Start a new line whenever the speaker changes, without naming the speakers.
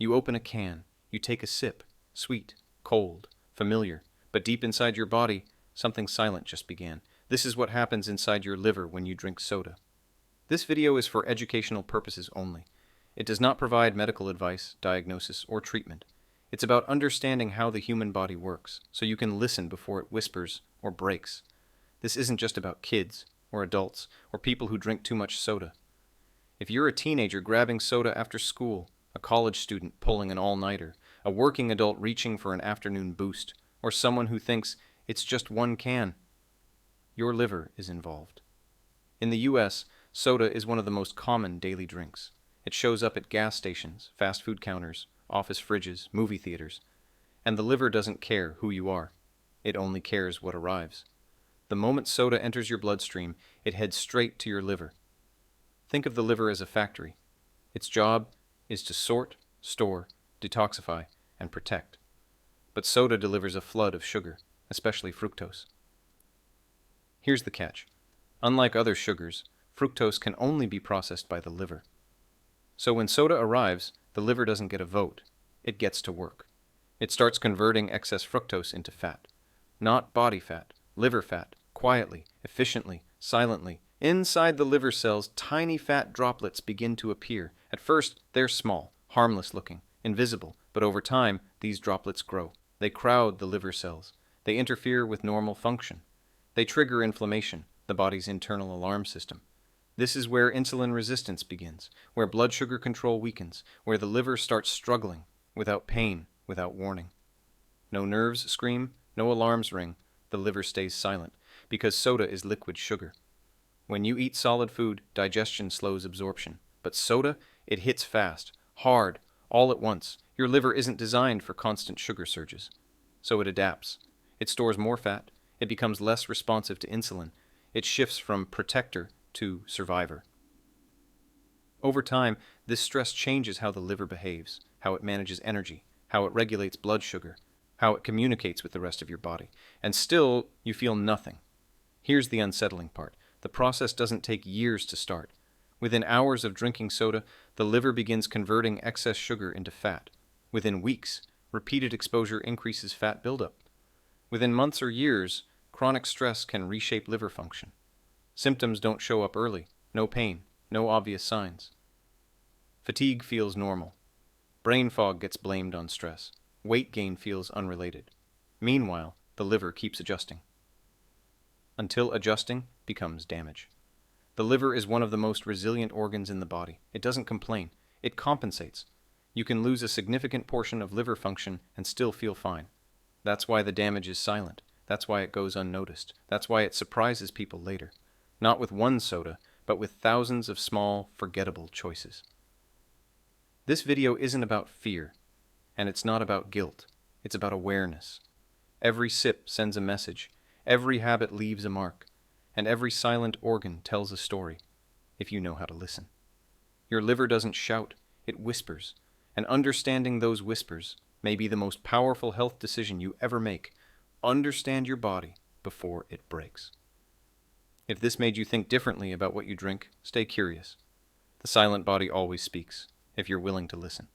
You open a can, you take a sip, sweet, cold, familiar, but deep inside your body, something silent just began. This is what happens inside your liver when you drink soda. This video is for educational purposes only. It does not provide medical advice, diagnosis, or treatment. It's about understanding how the human body works, so you can listen before it whispers or breaks. This isn't just about kids, or adults, or people who drink too much soda. If you're a teenager grabbing soda after school, a college student pulling an all-nighter, a working adult reaching for an afternoon boost, or someone who thinks it's just one can, your liver is involved. In the US, soda is one of the most common daily drinks. It shows up at gas stations, fast food counters, office fridges, movie theaters. And the liver doesn't care who you are. It only cares what arrives. The moment soda enters your bloodstream, it heads straight to your liver. Think of the liver as a factory. Its job is to sort, store, detoxify, and protect. But soda delivers a flood of sugar, especially fructose. Here's the catch. Unlike other sugars, fructose can only be processed by the liver. So when soda arrives, the liver doesn't get a vote. It gets to work. It starts converting excess fructose into fat. Not body fat, liver fat, quietly, efficiently, silently. Inside the liver cells, tiny fat droplets begin to appear. At first, they're small, harmless looking, invisible, but over time, these droplets grow. They crowd the liver cells. They interfere with normal function. They trigger inflammation, the body's internal alarm system. This is where insulin resistance begins, where blood sugar control weakens, where the liver starts struggling, without pain, without warning. No nerves scream, no alarms ring, the liver stays silent, because soda is liquid sugar. When you eat solid food, digestion slows absorption. But soda, it hits fast, hard, all at once. Your liver isn't designed for constant sugar surges. So it adapts. It stores more fat. It becomes less responsive to insulin. It shifts from protector to survivor. Over time, this stress changes how the liver behaves, how it manages energy, how it regulates blood sugar, how it communicates with the rest of your body. And still, you feel nothing. Here's the unsettling part. The process doesn't take years to start. Within hours of drinking soda, the liver begins converting excess sugar into fat. Within weeks, repeated exposure increases fat buildup. Within months or years, chronic stress can reshape liver function. Symptoms don't show up early. No pain, no obvious signs. Fatigue feels normal. Brain fog gets blamed on stress. Weight gain feels unrelated. Meanwhile, the liver keeps adjusting. Until adjusting becomes damage. The liver is one of the most resilient organs in the body. It doesn't complain. It compensates. You can lose a significant portion of liver function and still feel fine. That's why the damage is silent. That's why it goes unnoticed. That's why it surprises people later. Not with one soda, but with thousands of small, forgettable choices. This video isn't about fear, and it's not about guilt. It's about awareness. Every sip sends a message. Every habit leaves a mark. And every silent organ tells a story, if you know how to listen. Your liver doesn't shout, it whispers. And understanding those whispers may be the most powerful health decision you ever make. Understand your body before it breaks. If this made you think differently about what you drink, stay curious. The silent body always speaks, if you're willing to listen.